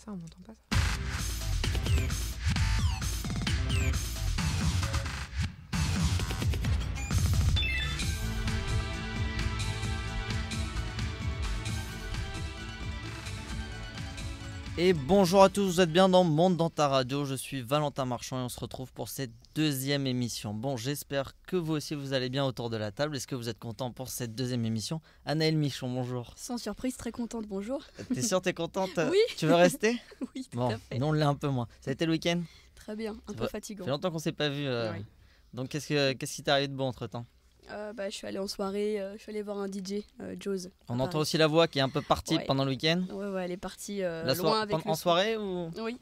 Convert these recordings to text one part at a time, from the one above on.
Ça, on m'entend pas ça. Et bonjour à tous, vous êtes bien dans Monde dans ta radio, je suis Valentin Marchand et on se retrouve pour cette deuxième émission. Bon, j'espère que vous aussi vous allez bien autour de la table. Est-ce que vous êtes content pour cette deuxième émission? Anaëlle Michon, bonjour. Sans surprise, très contente, bonjour. T'es sûre, t'es contente? Oui. Tu veux rester? Oui, tout Bon, à fait. nous on l'est un peu moins. Ça a été le week-end? Très bien, un Ça peu va- fatigant. Ça fait longtemps qu'on s'est pas vu. Oui. Donc qu'est-ce qui t'est arrivé de bon entre temps? Je suis allée en soirée, je suis allée voir un DJ, Jaws. On à entend Paris. aussi la voix qui est un peu partie Ouais. pendant le week-end. Ouais, elle est partie La loin avec le en son. soirée ou? Oui.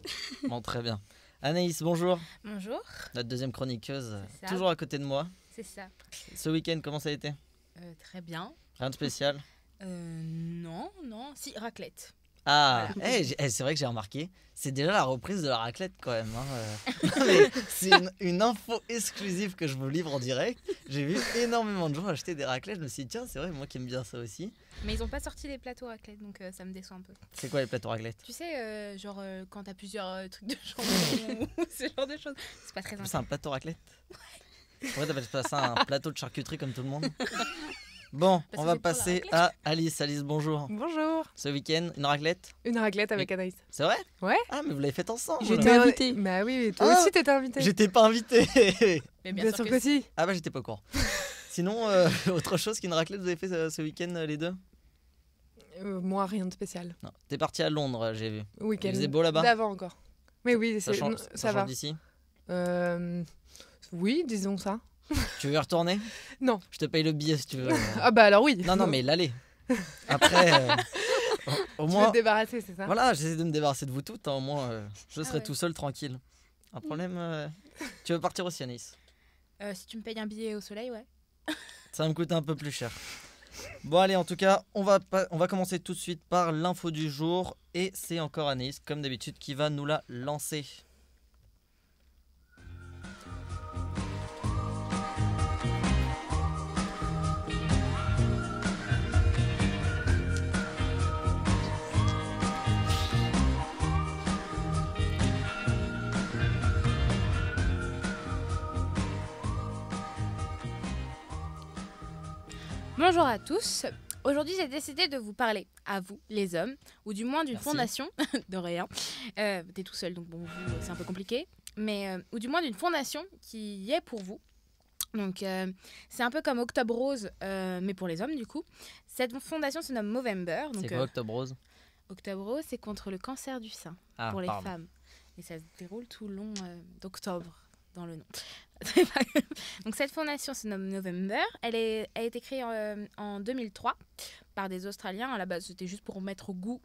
Bon, très bien. Anaïs, bonjour. Bonjour, Notre deuxième chroniqueuse, C'est ça. toujours à côté de moi. c'est ça. Ce week-end, comment ça a été? Très bien. Rien de spécial? Non, si, raclette. Ah, c'est vrai que j'ai remarqué, c'est déjà la reprise de la raclette quand même. Non, mais c'est une info exclusive que je vous livre en direct. J'ai vu énormément de gens acheter des raclettes. Je me suis dit, tiens, c'est vrai, moi qui aime bien ça aussi. Mais ils ont pas sorti les plateaux raclette, donc ça me déçoit un peu. C'est quoi les plateaux raclettes? Tu sais, quand t'as plusieurs trucs de jambon ou ce genre de choses, c'est pas très C'est intéressant. un plateau raclette? Pourquoi t'appelles pas ça un plateau de charcuterie comme tout le monde? Bon, Parce on que va c'est pour la passer raclette. à Alice. Alice, bonjour. Bonjour. Ce week-end, une raclette? Une raclette avec Anaïs. C'est vrai? Ouais. Ah, mais vous l'avez faite ensemble. J'étais Mais- invitée. Bah oui, toi Ah. aussi t'étais invitée. J'étais pas invité. Mais Bien sûr que si. Ah bah j'étais pas au courant. Sinon, autre chose qu'une raclette, vous avez fait ce week-end les deux? Moi, rien de spécial. Non, t'es parti à Londres, j'ai vu. Week-end. Il faisait beau là-bas? D'avant encore. Mais oui, Ça change, ça change va. d'ici? Oui, disons ça. Tu veux y retourner? Non. Je te paye le billet si tu veux. Ah bah alors oui. Non, mais l'aller. Après, au Tu veux moins, te débarrasser, c'est ça? voilà, j'essaie de me débarrasser de vous toutes. Au moins, je serai ouais. tout seul, tranquille. Un problème Tu veux partir aussi, Anaïs? Si tu me payes un billet au soleil, ouais. Ça va me coûter un peu plus cher. Bon, allez, en tout cas, on va commencer tout de suite par l'info du jour. Et c'est encore Anaïs, comme d'habitude, qui va nous la lancer. Bonjour à tous. Aujourd'hui, j'ai décidé de vous parler à vous, les hommes, ou du moins d'une Merci. fondation, de rien. T'es tout seul, donc bon, vous, c'est un peu compliqué. Mais, ou du moins d'une fondation qui est pour vous. Donc, c'est un peu comme Octobre Rose, mais pour les hommes, du coup. Cette fondation se nomme Movember. Donc, C'est quoi Octobre Rose? Octobre Rose, c'est contre le cancer du sein Ah, pour les pardon. femmes. Et ça se déroule tout le long d'octobre dans le nom. Donc cette fondation se nomme November. Elle a été créée en 2003 par des Australiens. À la base, c'était juste pour mettre au goût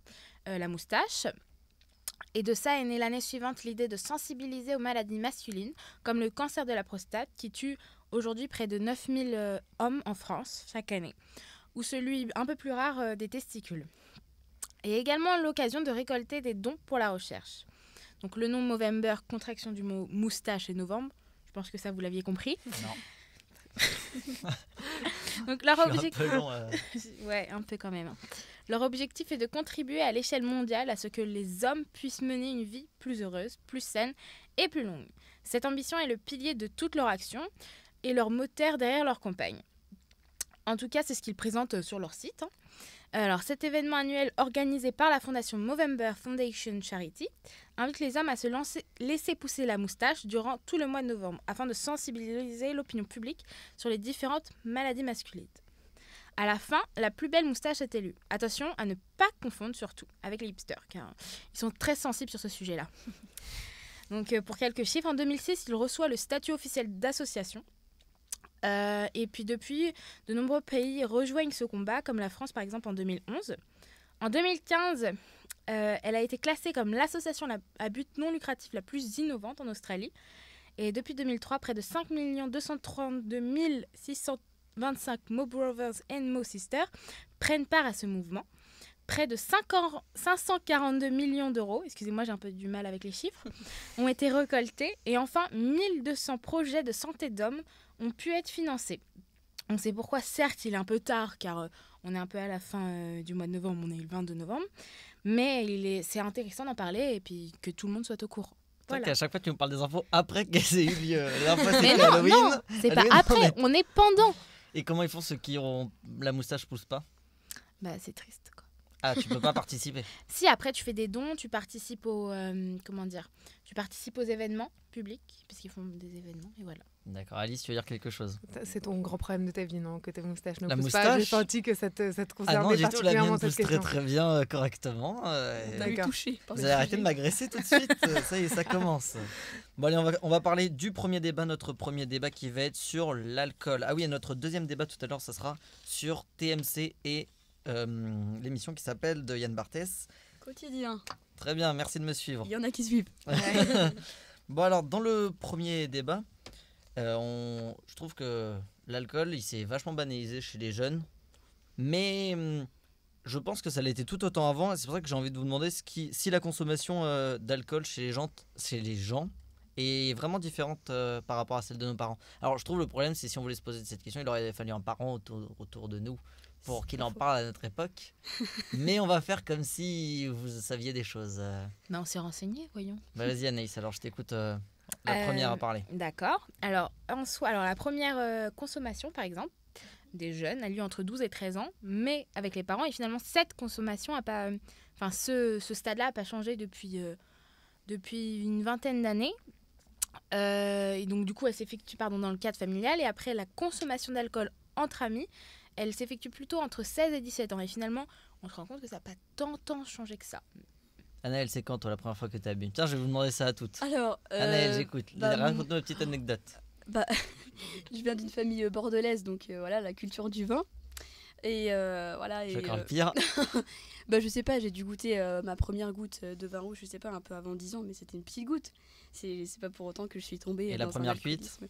la moustache. Et de ça est née l'année suivante l'idée de sensibiliser aux maladies masculines, comme le cancer de la prostate, qui tue aujourd'hui près de 9000 hommes en France chaque année, ou celui un peu plus rare des testicules. Et également l'occasion de récolter des dons pour la recherche. Donc le nom Movember, contraction du mot moustache et novembre, je pense que ça vous l'aviez compris. Non. Donc leur Je suis un objectif... peu long, Ouais, un peu quand même. Leur objectif est de contribuer à l'échelle mondiale à ce que les hommes puissent mener une vie plus heureuse, plus saine et plus longue. Cette ambition est le pilier de toute leur action et leur moteur derrière leur campagne. En tout cas, c'est ce qu'ils présentent sur leur site. Alors, cet événement annuel organisé par la fondation Movember Foundation Charity invite les hommes à se laisser pousser la moustache durant tout le mois de novembre afin de sensibiliser l'opinion publique sur les différentes maladies masculines. À la fin, la plus belle moustache est élue. Attention à ne pas confondre surtout avec les hipsters, car ils sont très sensibles sur ce sujet-là. Donc, pour quelques chiffres, en 2006, il reçoit le statut officiel d'association. Et puis depuis, de nombreux pays rejoignent ce combat, comme la France par exemple en 2011. En 2015, elle a été classée comme l'association à but non lucratif la plus innovante en Australie. Et depuis 2003, près de 5 232 625 Mo Brothers and Mo Sisters prennent part à ce mouvement. Près de 542 millions d'euros, excusez-moi j'ai un peu du mal avec les chiffres, ont été récoltés. Et enfin, 1200 projets de santé d'hommes ont pu être financés. On sait pourquoi, certes, il est un peu tard, car on est un peu à la fin du mois de novembre, on est le 22 novembre. Mais c'est intéressant d'en parler et puis que tout le monde soit au courant. Toi, Voilà. qu'à chaque fois, tu me parles des infos après qu'elles aient eu lieu. La dernière fois, Mais c'était non, Halloween. non, c'est pas Halloween, après, on est pendant. Et comment ils font ceux qui ont la moustache pousse pas? Bah, c'est triste, quoi. Ah, tu peux pas participer. Si après tu fais des dons, tu participes aux tu participes aux événements publics puisqu'ils font des événements et voilà. D'accord, Alice, tu veux dire quelque chose? C'est ton grand problème de ta vie, non? Que tes moustaches ne La poussent pas. J'ai moustache senti que ça te Ah concernait non, du tout, la particulièrement mienne cette pousse très question. très bien, correctement. T'as eu D'accord. touché. par Vous le allez arrêter sujet. de m'agresser tout de suite. Ça y est, ça commence. Bon, allez, on va parler du premier débat. Notre premier débat qui va être sur l'alcool. Ah oui, et notre deuxième débat tout à l'heure, ça sera sur TMC et l'émission qui s'appelle de Yann Barthès. Quotidien. Très bien, merci de me suivre. Il y en a qui suivent. Bon, alors, dans le premier débat, je trouve que l'alcool, il s'est vachement banalisé chez les jeunes. Mais je pense que ça l'était tout autant avant. Et c'est pour ça que j'ai envie de vous demander si la consommation d'alcool chez les gens est vraiment différente par rapport à celle de nos parents. Alors, je trouve le problème, c'est si on voulait se poser cette question, il aurait fallu un parent autour de nous pour qu'il en parle à notre époque. Mais on va faire comme si vous saviez des choses. Bah, on s'est renseigné, voyons. Bah, vas-y, Anaïs, alors je t'écoute la première à parler. D'accord. Alors, la première consommation, par exemple, des jeunes a lieu entre 12 et 13 ans, mais avec les parents. Et finalement, cette consommation a pas... Enfin, ce stade-là n'a pas changé depuis une vingtaine d'années. Et donc, du coup, elle s'effectue dans le cadre familial. Et après, la consommation d'alcool entre amis, elle s'effectue plutôt entre 16 et 17 ans. Et finalement, on se rend compte que ça n'a pas tant changé que ça. Anaël, c'est quand toi la première fois que tu as bu? Tiens, je vais vous demander ça à toutes. Alors, Anaël, j'écoute. Raconte-nous une petite anecdote. je viens d'une famille bordelaise, donc voilà, la culture du vin. Et voilà. Je crains le pire. Je sais pas, j'ai dû goûter ma première goutte de vin rouge, je sais pas, un peu avant 10 ans, mais c'était une petite goutte. C'est pas pour autant que je suis tombée. Et la dans première un cuite alcoolisme.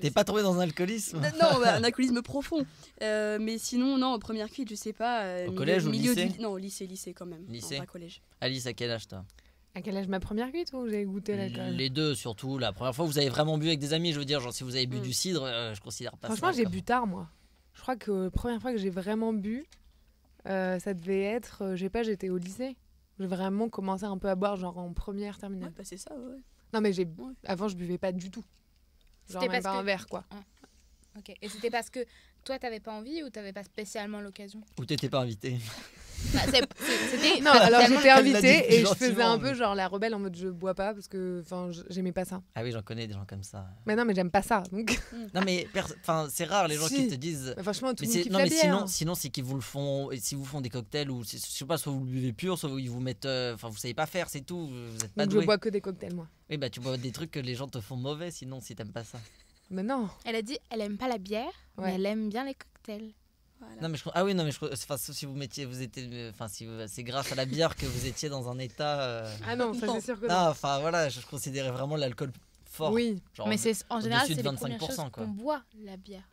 T'es pas tombée dans un alcoolisme? Non, un alcoolisme profond. Mais sinon, non, première cuite, je sais pas. Au collège ou lycée? Non, lycée quand même. Lycée? Non, pas collège. Alice, à quel âge toi? À quel âge ma première cuite ou j'ai goûté l'alcool? Les deux surtout. La première fois vous avez vraiment bu avec des amis, je veux dire, genre si vous avez bu du cidre, je considère pas Franchement, ça. j'ai bu tard, moi. Je crois que la première fois que j'ai vraiment bu, ça devait être, je sais pas, j'étais au lycée. J'ai vraiment commencé un peu à boire, genre en première terminale. Ouais, c'est ça, ouais. Non, mais avant, je buvais pas du tout. Genre C'était même parce pas un que- verre, quoi. Ok. Et c'était parce que toi, t'avais pas envie ou t'avais pas spécialement l'occasion? Ou t'étais pas invité? C'était Non, alors tellement- j'étais Elle l'a dit invitée et je gentiment, faisais un mais- peu genre la rebelle en mode je bois pas parce que j'aimais pas ça. Ah oui, j'en connais des gens comme ça. Mais non, mais j'aime pas ça. Donc, Non mais c'est rare les gens Si. qui te disent. mais franchement, tout Mais le monde kiffe non la mais bière. sinon c'est qu'ils vous le font, et si vous font des cocktails ou je sais pas, soit vous le buvez pur, soit ils vous mettent, enfin vous savez pas faire, c'est tout, vous êtes pas Donc doué. je bois que des cocktails, moi. Oui bah tu bois des trucs que les gens te font mauvais sinon si t'aimes pas ça. Mais non. Elle a dit elle aime pas la bière, mais Ouais. elle aime bien les cocktails. Voilà. Non mais ah oui non mais enfin sauf si vous étiez, enfin si c'est grâce à la bière que vous étiez dans un état. Ah non, ça Non. c'est sûr que non. Non enfin voilà, je considérais vraiment l'alcool fort. Oui. Genre, Mais c'est en général au-dessus c'est de les premières 25%, choses quoi. qu'on boit, la bière.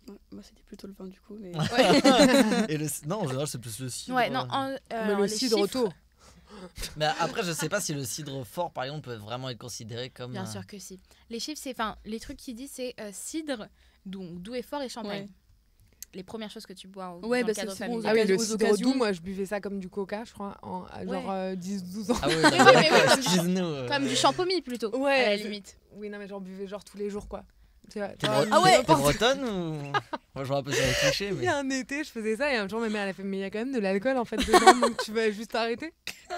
Ouais, moi, c'était plutôt le vin du coup, mais. et non en général c'est plus le cidre. Ouais, non, Mais alors, le les cidre chiffres, tôt. Mais après je sais pas si le cidre fort par exemple peut vraiment être considéré comme. Bien sûr que si. Les chiffres, les trucs qu'il dit, c'est cidre, donc doux et fort et champagne. Ouais. Les premières choses que tu bois dans Ouais, le bah, cadre c'est bon, familial. Ah oui, le aux cidre occasions. doux, moi je buvais ça comme du coca, je crois, à genre 10-12 ans. Ah oui, oui, mais oui, excuse-nous. Comme du champomis plutôt, Ouais, à la c'est- limite. Oui, non, mais j'en buvais genre tous les jours, quoi. Tu vois, T'es genre, bre- Ah ouais. t'es bretonne ou. Moi je vois un peu sur les clichés Il mais. y a un été, je faisais ça et un jour ma mère elle a fait mais il y a quand même de l'alcool en fait dedans donc tu vas juste arrêter. Tu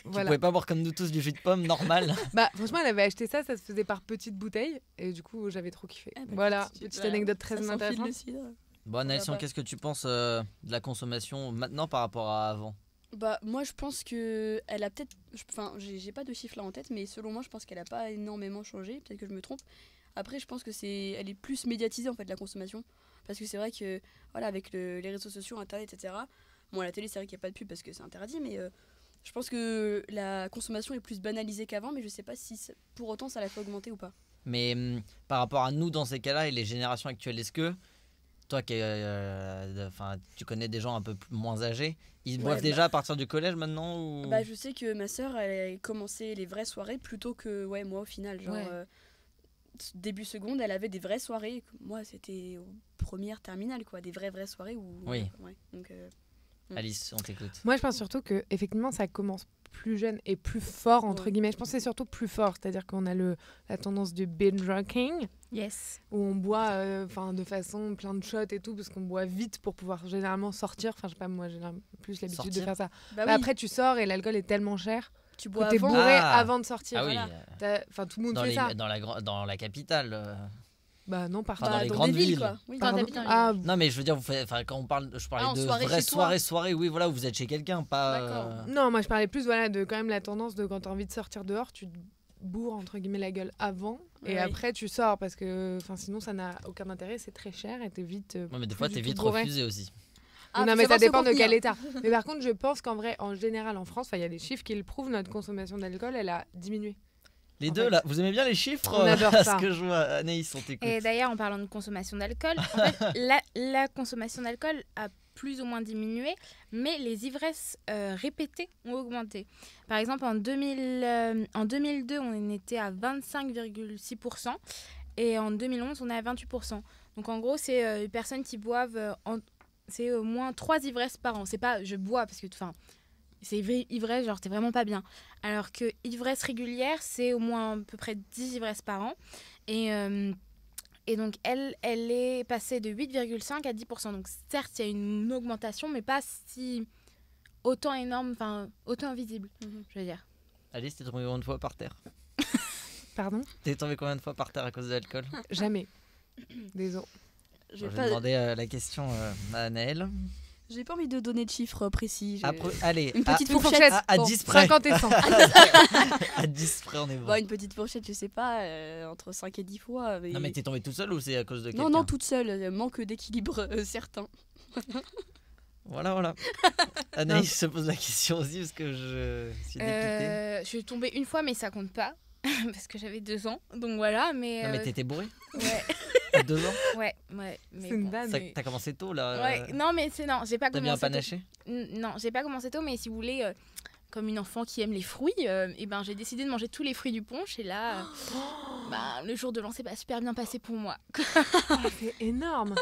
Voilà. pouvais pas boire comme nous tous du jus de pomme normal. Bah franchement elle avait acheté ça se faisait par petites bouteilles et du coup j'avais trop kiffé. Ah, bah, Voilà, tu- petite bah, anecdote très ça s'enfile intéressante. le cidre. Bon Nelson, Là-bas. qu'est-ce que tu penses de la consommation maintenant par rapport à avant? Bah, moi, je pense que elle a peut-être. Enfin, j'ai pas de chiffre là en tête, mais selon moi, je pense qu'elle a pas énormément changé. Peut-être que je me trompe. Après, je pense que elle est plus médiatisée en fait, la consommation. Parce que c'est vrai que, voilà, avec les réseaux sociaux, internet, etc. Bon, à la télé, c'est vrai qu'il n'y a pas de pub parce que c'est interdit, mais je pense que la consommation est plus banalisée qu'avant, mais je sais pas si pour autant ça l'a fait augmenter ou pas. Mais par rapport à nous dans ces cas-là et les générations actuelles, est-ce que toi qui tu connais des gens un peu moins âgés, ils Ouais, boivent bah- déjà à partir du collège maintenant ou... Bah, je sais que ma sœur, elle a commencé les vraies soirées plutôt que moi au final. Genre, Ouais. début seconde, elle avait des vraies soirées. Moi, c'était aux premières terminales, quoi. Des vraies soirées où. Oui. Ouais, donc, Alice, on t'écoute. Moi, je pense surtout que effectivement, ça commence plus jeune et plus fort, entre Ouais. guillemets. Je pense que c'est surtout plus fort. C'est-à-dire qu'on a la tendance du binge drinking, Yes. où on boit de façon plein de shots et tout, parce qu'on boit vite pour pouvoir généralement sortir. Enfin, je sais pas, moi, j'ai plus l'habitude de Sortir. faire ça. Bah Mais oui, après, tu sors et l'alcool est tellement cher tu que bois t'es avant. bourré Ah. avant de sortir. Ah oui, voilà. Enfin, tout le monde dans, fait ça. dans la capitale. Bah non, par Enfin, dans Bah, les dans grandes des villes, villes. quoi. Oui. Quand Pardon. t'habites en ville. Ah, Non, mais je veux dire, quand on parle, je parlais Ah, en de soirée vraies chez toi. soirées, oui, voilà, où vous êtes chez quelqu'un, pas. D'accord. non, moi je parlais plus de quand même la tendance de quand t'as envie de sortir dehors, tu te bourres entre guillemets la gueule avant et Ouais. après tu sors parce que sinon ça n'a aucun intérêt, c'est très cher et t'es vite. Ouais, mais des plus fois, du t'es tout vite bourré. refusé aussi. Ah, non, faut mais ça savoir se dépend de contenir. quel état. Mais par contre, je pense qu'en vrai, en général, en France, il y a des chiffres qui le prouvent, notre consommation d'alcool, elle a diminué. Les En deux, fait. là, vous aimez bien les chiffres On adore à ça. ce que je vois, Anaïs, on t'écoute. Et d'ailleurs, en parlant de consommation d'alcool, en fait, la consommation d'alcool a plus ou moins diminué, mais les ivresses répétées ont augmenté. Par exemple, en 2002, on était à 25,6% et en 2011, on est à 28%. Donc en gros, c'est les personnes qui boivent, c'est au moins 3 ivresses par an. C'est pas je bois parce que, c'est ivresse, genre t'es vraiment pas bien. Alors que ivresse régulière, c'est au moins à peu près 10 ivresses par an. Et donc, elle est passée de 8,5 à 10%. Donc, certes, il y a une augmentation, mais pas si autant énorme, enfin, autant visible, je veux dire. Alice, t'es tombée combien de fois par terre Pardon? T'es tombée combien de fois par terre à cause de l'alcool Jamais. Désolé. J'ai Je vais pas... demander la question à Anaëlle. j'ai pas envie de donner de chiffres précis. Après, allez, Une petite Une fourchette. fourchette. à Bon, 10 près. 50 et 100. À 10 près, on est bon. Bah, une petite fourchette, je sais pas, entre 5 et 10 fois. Non, mais t'es tombée toute seule ou c'est à cause de quelqu'un? Non, non, toute seule. Manque d'équilibre certain. Voilà. Anaïs se pose la question aussi parce que je suis dépité. Je suis tombée une fois, mais ça compte pas. Parce que j'avais 2 ans. Donc voilà, mais. Non, mais t'étais bourrée Ouais, à 2 ans. ouais. Mais C'est une vanne. T'as commencé tôt là. Ouais, non, mais non, j'ai pas T'as bien commencé. panaché. Non, j'ai pas commencé tôt, mais si vous voulez, comme une enfant qui aime les fruits, et ben j'ai décidé de manger tous les fruits du punch. Et là, le jour de l'an, c'est pas super bien passé pour moi. C'est énorme.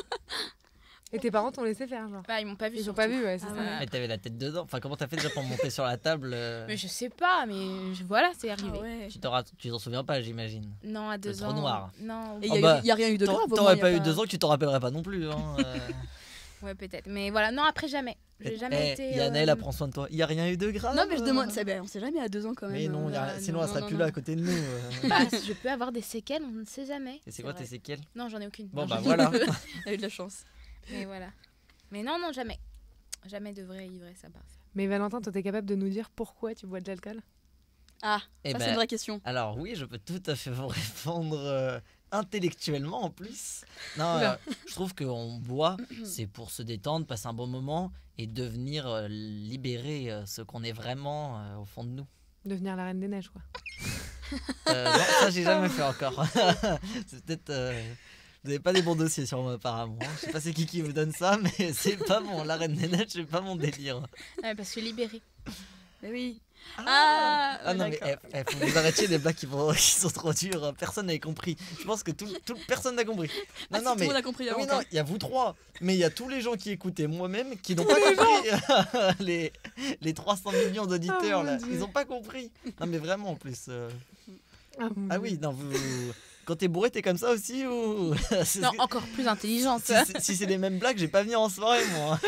Et tes parents t'ont laissé faire, genre? Bah, ils m'ont pas vu. Ils ont surtout. pas vu, ouais, c'est Ah ça. ouais. Mais t'avais la tête dedans. Enfin, comment t'as fait déjà pour monter sur la table Mais je sais pas, mais voilà, c'est arrivé. Ah ouais. Tu t'en souviens pas, j'imagine. Non, à 2 C'est ans. trop noir. Non, Et Oh il bah, y a rien eu de grave. au moins, T'aurais y a pas eu 2 ans que tu t'en rappellerais pas non plus. Hein. ouais, peut-être. Mais voilà, non, après, jamais. J'ai jamais été. Yannelle, elle prend soin de toi. Il y a rien eu de grave. Non, mais je demande. Ça, on sait jamais à 2 ans quand même. Mais non, sinon non, elle serait non, plus non. là à côté de nous. Bah, je peux avoir des séquelles, on ne sait jamais. Et c'est quoi vrai. tes séquelles? Non, j'en ai aucune. Bon, Non, bah je- voilà. Elle a eu de la chance. Mais voilà. Mais non, jamais. Jamais de vraie ivresse à part ça. Mais Valentin, toi, t'es capable de nous dire pourquoi tu bois de l'alcool? Ah, Eh ça, ben, c'est une vraie question. Alors oui, je peux tout à fait vous répondre intellectuellement en plus. Non, Oula. je trouve qu'on boit, c'est pour se détendre, passer un bon moment et devenir libérer ce qu'on est vraiment au fond de nous. Devenir la reine des neiges, quoi. Non, ça j'ai jamais fait encore. C'est peut-être... Vous n'avez pas des bons dossiers sur moi apparemment. Je sais pas c'est qui vous donne ça, mais c'est pas bon. La reine des neiges, c'est pas mon délire. Ouais, parce que libéré. Mais oui. Ah non, mais d'accord. faut que vous arrêtiez les blagues qui sont trop dures. Personne n'avait compris. Je pense que personne n'a compris. Non, Ah, non, si, tout mais... le monde a compris. Oui, avant, non, quand il y a vous trois, mais il y a tous les gens qui écoutaient moi-même qui n'ont pas compris les 300 millions d'auditeurs Oh, là. mon Dieu. Ils n'ont pas compris. Non, mais vraiment en plus. Mon Ah Dieu. oui, non, quand t'es bourré, t'es comme ça aussi ou Non, encore plus intelligente. Si c'est les mêmes blagues, je vais pas venir en soirée moi.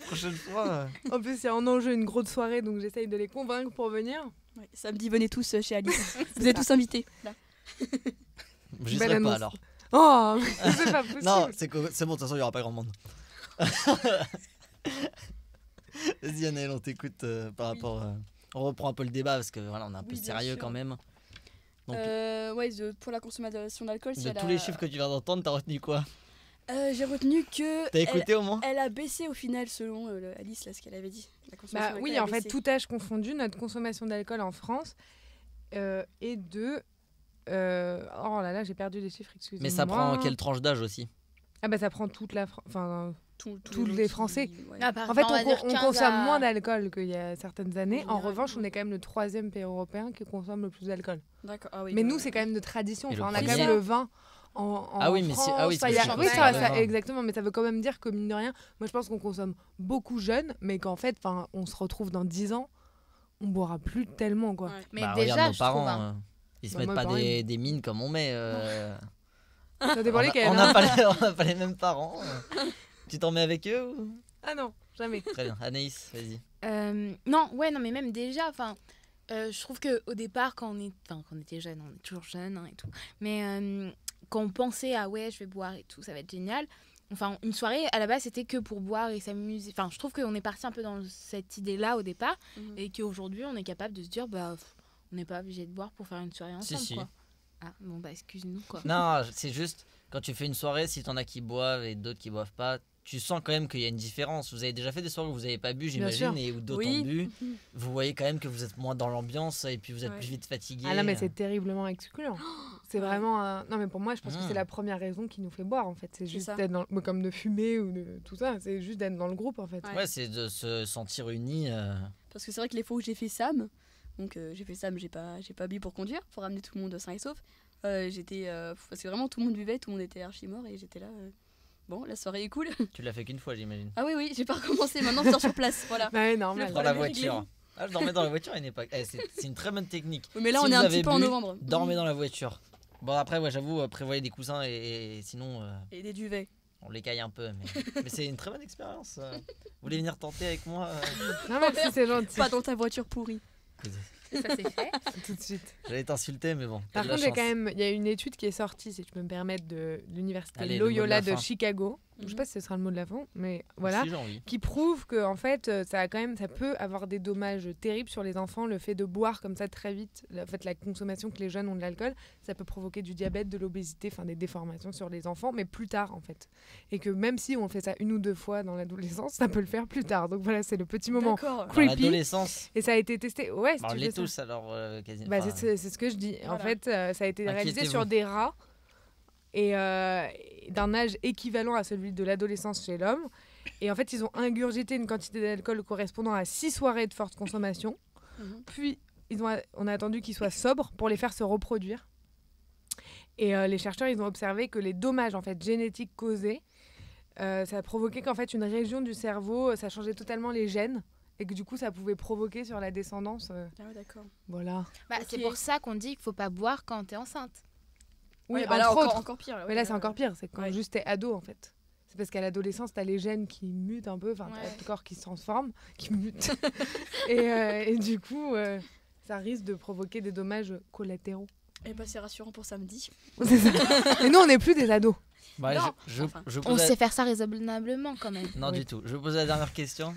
Prochaine fois. En plus, il y a en enjeu une grosse soirée, donc j'essaye de les convaincre pour venir. Ouais, samedi, venez tous chez Alice. Vous êtes tous invités. Là. J'y Belle serai annonce. pas alors. Oh, mais c'est pas possible. Non, c'est bon, de toute façon, il y aura pas grand monde. Vas-y, Annelle, on t'écoute par rapport. On reprend un peu le débat parce que voilà, on est un peu Oui, bien sérieux sûr. quand même. Donc, Ouais, pour la consommation d'alcool, de tous les chiffres que tu viens d'entendre, t'as retenu quoi? j'ai retenu que. T'as écouté au moins? Elle a baissé au final selon Alice, là, ce qu'elle avait dit. La consommation Bah d'alcool oui, a en fait, baissé. tout âge confondu, notre consommation d'alcool en France est de... oh là là, j'ai perdu les chiffres, excusez-moi. Mais ça prend quelle tranche d'âge aussi? Ah bah ça prend toute la... Enfin, Tous tous les gens qui- Français. ouais. Ah, par en fait, exemple, va dire on 15 consomme à- moins d'alcool qu'il y a certaines années. En En général, revanche, on oui. est quand même le 3e pays européen qui consomme le plus d'alcool. D'accord. Ah oui, Mais bah, nous, c'est quand même de tradition. Et le Enfin, on a quand premier même le vin. Ah oui, mais France, ah oui, enfin, c'est il y a- champagne, oui, c'est le ça, vin. exactement, mais ça veut quand même dire que mine de rien, moi je pense qu'on consomme beaucoup jeune, mais qu'en fait, on se retrouve dans 10 ans, on boira plus tellement quoi. Ouais. Mais Bah, déjà, regarde nos je trouve. parents, Hein. ils se Bah, mettent moi, pas pareil. des mines comme on met. Ça dépend lesquels. On hein. n'a pas les mêmes parents. Tu t'en mets avec eux ou... Ah non, jamais. Très bien. Anaïs, vas-y. Non, mais même déjà, je trouve qu'au départ, quand on était jeune, on est toujours jeune et tout, mais quand on pensait à ouais, je vais boire et tout, ça va être génial. Enfin, une soirée, à la base, c'était que pour boire et s'amuser. Enfin, je trouve qu'on est parti un peu dans cette idée-là au départ et qu'aujourd'hui, on est capable de se dire, on n'est pas obligé de boire pour faire une soirée ensemble, Si. quoi. Ah, bon, excuse-nous, quoi. Non, c'est juste, quand tu fais une soirée, si t'en as qui boivent et d'autres qui boivent pas, tu sens quand même qu'il y a une différence. Vous avez déjà fait des soirées où vous n'avez pas bu, j'imagine, sûr. et où d'autres Oui. ont bu. Vous voyez quand même que vous êtes moins dans l'ambiance et puis vous êtes Ouais. plus vite fatigué. Ah non, mais c'est terriblement excluant. C'est Ouais. vraiment. Non, mais pour moi, je pense que Mm. c'est la première raison qui nous fait boire en fait. C'est juste ça. d'être dans. Mais comme de fumer ou de tout ça, c'est juste d'être dans le groupe en fait. Ouais. Ouais, c'est de se sentir unis. Parce que c'est vrai que les fois où j'ai fait Sam, donc j'ai fait Sam, j'ai pas bu pour conduire, pour ramener tout le monde sain et sauf. J'étais. Parce que vraiment tout le monde buvait, tout le monde était archi mort et j'étais là. Bon, la soirée est cool. Tu l'as fait qu'une fois, j'imagine. Ah oui, j'ai pas recommencé, maintenant je dors sur place. Voilà. Ouais, normal. Le Dans la problème est réglé. voiture. Ah, je dormais dans la voiture à une époque. C'est une très bonne technique. Oui, mais là Si on est vous un avez petit peu en bu, novembre. Dormez dans la voiture. Bon, après, ouais, j'avoue, prévoyez des coussins et sinon, Et des duvets. on les caille un peu. Mais c'est une très bonne expérience. Vous voulez venir tenter avec moi Non, merci, c'est gentil. Pas dans ta voiture pourrie. Ça, c'est fait. Tout de suite. J'allais t'insulter, mais bon. t'as Par de la contre, chance. il y a une étude qui est sortie, si je peux me permettre, de l'université Allez, le mot de Loyola la de fin. Chicago. Je sais pas si ce sera le mot de la fin, mais voilà. Si j'ai envie. Qui prouve que en fait ça peut avoir des dommages terribles sur les enfants, le fait de boire comme ça très vite, la consommation que les jeunes ont de l'alcool, ça peut provoquer du diabète, de l'obésité, enfin des déformations sur les enfants, mais plus tard en fait. Et que même si on fait ça une ou deux fois dans l'adolescence, ça peut le faire plus tard. Donc voilà, c'est le petit moment D'accord. Dans creepy. l'adolescence, Et ça a été testé. Ouais, si on tu l'est veux ça. tous alors quasiment. Bah, Enfin, c'est ce que je dis. En Voilà. fait, ça a été réalisé Inquiétez-vous. sur des rats et d'un âge équivalent à celui de l'adolescence chez l'homme. Et en fait, ils ont ingurgité une quantité d'alcool correspondant à 6 soirées de forte consommation. Mhm. Puis, on a attendu qu'ils soient sobres pour les faire se reproduire. Et les chercheurs, ils ont observé que les dommages en fait, génétiques causés, ça a provoqué qu'en fait, une région du cerveau, ça changeait totalement les gènes. Et que du coup, ça pouvait provoquer sur la descendance. Ah ouais, d'accord. Voilà. C'est Ok. pour ça qu'on dit qu'il faut pas boire quand t'es enceinte. Oui, Ouais, bah là, entre autres. encore pire. Mais là, c'est encore pire. C'est quand Ouais. juste t'es ado, en fait. C'est parce qu'à l'adolescence, t'as les gènes qui mutent un peu. Enfin, t'as Ouais. le corps qui se transforme, qui mute. et du coup, ça risque de provoquer des dommages collatéraux. Et bah c'est rassurant pour samedi. C'est ça. Et nous, on n'est plus des ados. bah, Non, je enfin. pose On la- sait faire ça raisonnablement quand même. Non, Oui. du tout. Je vais poser la dernière question.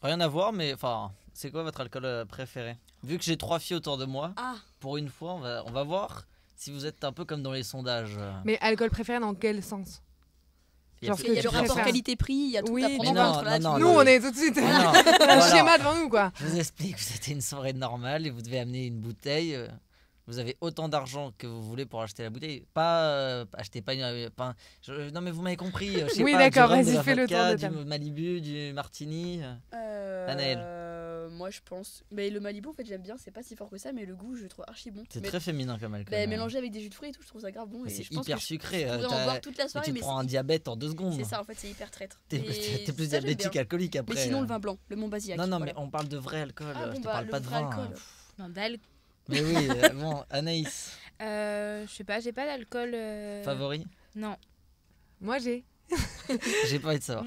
Rien à voir, mais enfin, c'est quoi votre alcool préféré? Vu que j'ai 3 filles autour de moi, Ah, pour une fois, on va voir si vous êtes un peu comme dans les sondages. Mais alcool préféré dans quel sens? Il y a genre plus- que il y a le tu rapport préfères. qualité-prix, il y a tout Oui, à mais prendre en non, compte. Là, non, tu- Nous, on est tout de suite. Non, On a un voilà. schéma devant nous, quoi. Je vous explique, c'était une soirée normale et vous devez amener une bouteille. Vous avez autant d'argent que vous voulez pour acheter la bouteille. Pas achetez pas une. Non, mais vous m'avez compris. Je sais Oui, pas, d'accord, du rhum, de vas-y, la fais le vodka, tour de du table. Malibu, du martini. Moi je pense. Mais le Malibu en fait j'aime bien, c'est pas si fort que ça, mais le goût je le trouve archi bon. C'est Mais- très féminin comme alcool. bah, mélangé avec des jus de fruits et tout, je trouve ça grave bon. Mais Et c'est je pense hyper que je sucré. pourrais en boire toute la Mais soirée, tu mais prends un diabète en 2 secondes. c'est ça en fait, c'est hyper traître. T'es Et t'es plus ça, j'aime diabétique bien. alcoolique après. Mais sinon le vin blanc, le Montbazillac. Non, non, voilà. mais on parle de vrai alcool. Ah, je bon, te bah, parle le pas de vrai vin. alcool. Non, d'alcool. Mais oui, bon, Anaïs, Je sais pas, j'ai pas d'alcool. favori? Non. Moi, j'ai. J'ai pas envie de savoir.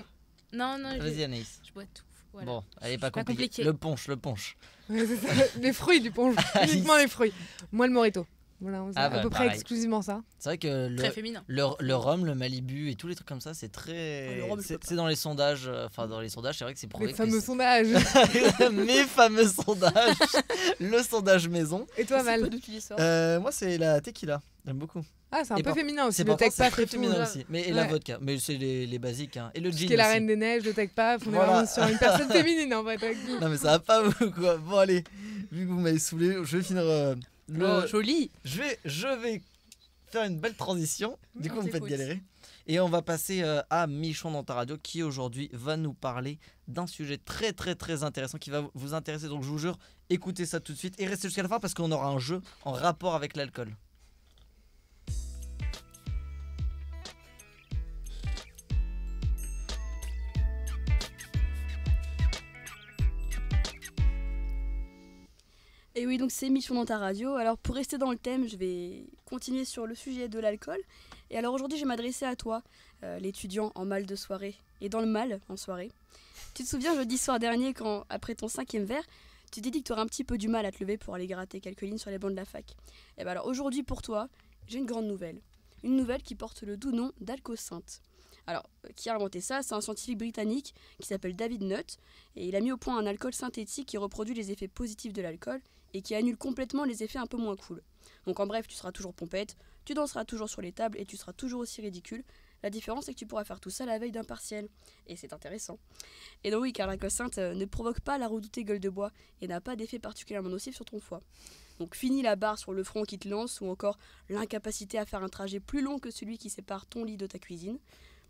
Non, Vas-y, Anaïs. je bois tout. Voilà. Bon, elle est pas C'est pas compliquée. compliqué. Le punch, le punch. Ouais, c'est ça. Les fruits du punch. Uniquement les fruits. Moi, le mojito. Voilà, on Ah à bah, peu près pareil. exclusivement ça. C'est vrai que Très féminin. le rhum, le Malibu et tous les trucs comme ça, c'est Oh, très. le rhum, je peux c'est dans les sondages. Enfin, dans les sondages, c'est vrai que c'est prouvé Les que fameux sondages. Mes fameux sondages. Le sondage maison. Et toi, Je sais Val? pas d'où tu les sors. Moi, c'est la tequila. J'aime beaucoup. Ah, c'est un Et peu par- féminin aussi. C'est Le pourtant, tech c'est paf très et tout. féminin genre. aussi. Mais et la Ouais. vodka. Mais c'est les basiques. Hein. Et le Ce gin qui est la aussi. reine des neiges, le tech paf. On Voilà. est vraiment sur une personne féminine en fait. avec nous. Non, mais ça va pas vous, quoi. Bon, allez. Vu que vous m'avez saoulé, je vais finir. Oh, joli. Je vais faire une belle transition. Du coup, On vous me faites t'écoute. galérer. Et on va passer à Michon dans ta radio qui aujourd'hui va nous parler d'un sujet très très très intéressant qui va vous intéresser. Donc je vous jure, écoutez ça tout de suite et restez jusqu'à la fin parce qu'on aura un jeu en rapport avec l'alcool. Et oui, donc c'est Mission dans ta radio. Alors pour rester dans le thème, je vais continuer sur le sujet de l'alcool. Et alors aujourd'hui, je vais m'adresser à toi, l'étudiant en mal de soirée et dans le mal en soirée. Tu te souviens jeudi soir dernier quand, après ton 5e verre, tu t'es dit que tu aurais un petit peu du mal à te lever pour aller gratter quelques lignes sur les bancs de la fac. Et bien alors aujourd'hui pour toi, j'ai une grande nouvelle. Une nouvelle qui porte le doux nom d'Alcosynth. Alors, qui a inventé ça? C'est un scientifique britannique qui s'appelle David Nutt. Et il a mis au point un alcool synthétique qui reproduit les effets positifs de l'alcool et qui annule complètement les effets un peu moins cool. Donc en bref, tu seras toujours pompette, tu danseras toujours sur les tables et tu seras toujours aussi ridicule. La différence, c'est que tu pourras faire tout ça la veille d'un partiel. Et c'est intéressant. Et donc oui, car l'Alcosynth ne provoque pas la redoutée gueule de bois et n'a pas d'effet particulièrement nocif sur ton foie. Donc fini la barre sur le front qui te lance ou encore l'incapacité à faire un trajet plus long que celui qui sépare ton lit de ta cuisine.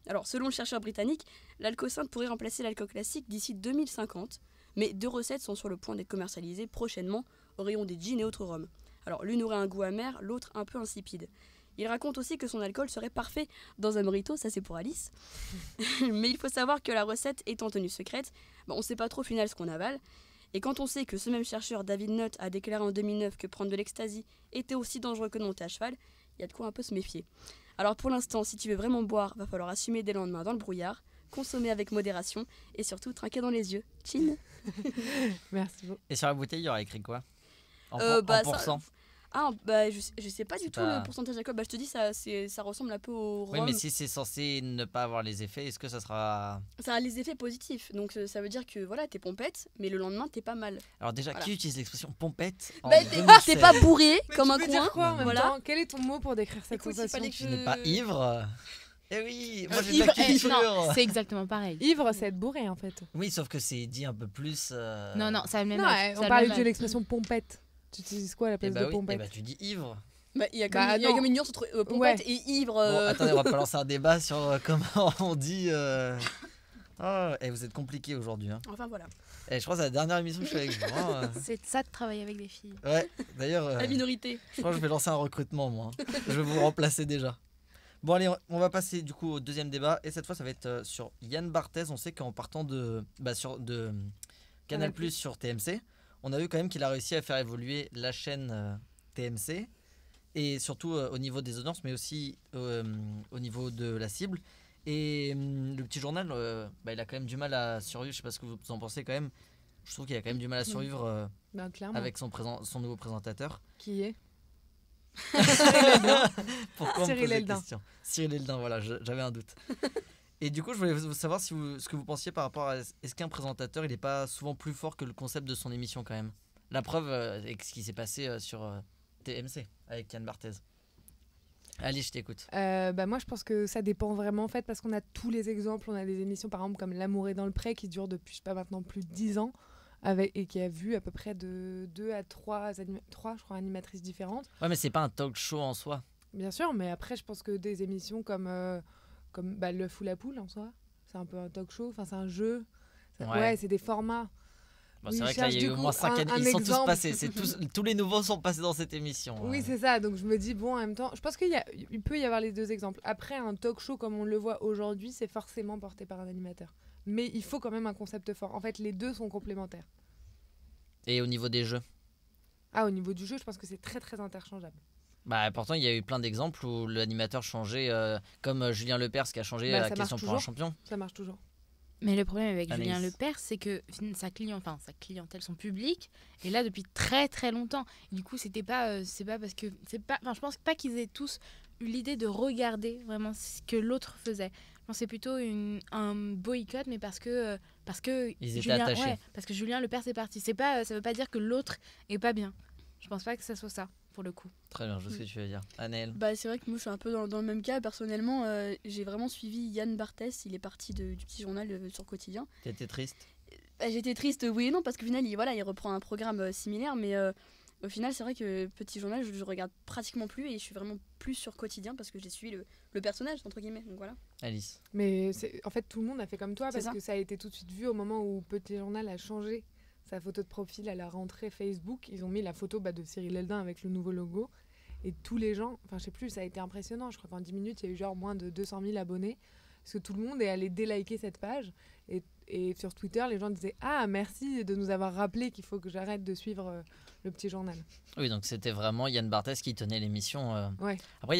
Alors selon le chercheur britannique, l'Alcosynth pourrait remplacer l'alcool classique d'ici 2050, mais 2 recettes sont sur le point d'être commercialisées prochainement au rayon des gins et autres rhums. Alors l'une aurait un goût amer, l'autre un peu insipide. Il raconte aussi que son alcool serait parfait dans un mojito, ça c'est pour Alice. Mais il faut savoir que la recette étant tenue secrète, on ne sait pas trop au final ce qu'on avale. Et quand on sait que ce même chercheur David Nutt a déclaré en 2009 que prendre de l'ecstasy était aussi dangereux que de monter à cheval, il y a de quoi un peu se méfier. Alors pour l'instant, si tu veux vraiment boire, va falloir assumer des lendemains dans le brouillard, consommer avec modération et surtout trinquer dans les yeux. Chin. Merci beaucoup. Et sur la bouteille, il y aura écrit quoi en Ça- pourcent. Je sais pas C'est du tout pas- le pourcentage d'alcool. Je te dis, ça ressemble un peu au rhum. Oui, mais si c'est censé ne pas avoir les effets, est-ce que ça sera... Ça a les effets positifs. Donc ça veut dire que voilà, t'es pompette, mais le lendemain, t'es pas mal. Alors déjà, Voilà. qui utilise l'expression pompette en T'es 2016? pas bourré Mais comme tu un peux coin. dire quoi en même Voilà. temps? Quel est ton mot pour décrire cette Écoute, il sensation? fallait que Tu n'es pas ivre? Eh oui, moi j'ai de Ivre, la culture. non, c'est exactement pareil. Ivre, c'est être bourré en fait. Oui, sauf que c'est dit un peu plus... Non, non, ça a le même Non, âge, ça a on le parlait même de âge. l'expression pompette. Tu utilises quoi à la Eh place bah de oui, pompette? tu dis ivre. Il y a Bah, comme non. une nuance entre pompette Ouais. et ivre. Bon, attendez, on va pas lancer un débat sur comment on dit... Oh, vous êtes compliqué aujourd'hui. Hein. Enfin voilà. Je crois que c'est la dernière émission que je fais avec vous. Hein. C'est ça de travailler avec des filles. Ouais, d'ailleurs, La minorité. je crois que je vais lancer un recrutement, moi. Hein. Je vais vous remplacer déjà. Bon, allez, on va passer du coup au deuxième débat. Et cette fois, ça va être sur Yann Barthès. On sait qu'en partant de Canal+, sur TMC, on a vu quand même qu'il a réussi à faire évoluer la chaîne TMC. Et surtout au niveau des audiences, mais aussi au niveau de la cible. Et le petit journal, il a quand même du mal à survivre. Je sais pas ce que vous en pensez quand même. Je trouve qu'il a quand même du mal à survivre Ben, clairement. avec son nouveau présentateur. Qui est Pourquoi on me Cyril pose des Eldin. questions Cyril Eldin, voilà, j'avais un doute. Et du coup, je voulais savoir ce que vous pensiez par rapport à est-ce qu'un présentateur, il n'est pas souvent plus fort que le concept de son émission quand même. La preuve avec ce qui s'est passé sur TMC avec Yann Barthès. Allez, je t'écoute. Moi, je pense que ça dépend vraiment en fait parce qu'on a tous les exemples. On a des émissions par exemple comme L'amour est dans le pré qui dure depuis, je sais pas maintenant, plus de 10 ans et qui a vu à peu près de 2 à 3 je crois, animatrices différentes. Ouais, mais c'est pas un talk show en soi. Bien sûr, mais après, je pense que des émissions comme L'œuf ou la poule en soi, c'est un peu un talk show, enfin c'est un jeu. Ouais, c'est des formats. Bon, Oui, c'est vrai je que là, il y a cherche eu du au coup moins 5 années. un Ils sont tous exemple. passés. Tous les nouveaux sont passés dans cette émission. Oui, c'est ça. Donc je me dis, bon, en même temps, je pense il peut y avoir les deux exemples. Après, un talk show comme on le voit aujourd'hui, c'est forcément porté par un animateur. Mais il faut quand même un concept fort. En fait, les deux sont complémentaires. Et au niveau des jeux Au niveau du jeu, je pense que c'est très très interchangeable. Pourtant, il y a eu plein d'exemples où l'animateur changeait, comme Julien Lepers qui a changé Ça la marche question pour un toujours. champion. Ça marche toujours. Mais le problème avec Anaïs. Julien Lepers, c'est que sa clientèle, son public, est là depuis très très longtemps. Et du coup, c'est pas parce que je pense pas qu'ils aient tous eu l'idée de regarder vraiment ce que l'autre faisait. Je pense que c'est plutôt un boycott, mais parce que Ils étaient Julien, attachés. parce que Julien Lepers est parti. Ça veut pas dire que l'autre est pas bien. Je pense pas que ça soit ça pour le coup. Très bien, je vois ce que tu veux dire. Anaël. C'est vrai que moi je suis un peu dans le même cas. Personnellement, j'ai vraiment suivi Yann Barthès. Il est parti du petit journal sur Quotidien. T'étais triste? J'étais triste, oui et non, parce qu'au final, il reprend un programme similaire. Mais au final, c'est vrai que Petit Journal, je regarde pratiquement plus et je suis vraiment plus sur Quotidien parce que j'ai suivi le personnage, entre guillemets. Donc voilà. Alice. Mais en fait, tout le monde a fait comme toi C'est parce ça. que ça a été tout de suite vu au moment où Petit Journal a changé sa photo de profil à la rentrée Facebook. Ils ont mis la photo de Cyril Eldin avec le nouveau logo. Et tous les gens, enfin je sais plus, ça a été impressionnant. Je crois qu'en 10 minutes, il y a eu genre moins de 200 000 abonnés. Parce que tout le monde est allé déliker cette page. Et Et sur Twitter, les gens disaient « Ah, merci de nous avoir rappelé qu'il faut que j'arrête de suivre le petit journal. » Oui, donc c'était vraiment Yann Barthès qui tenait l'émission. Ouais. Après,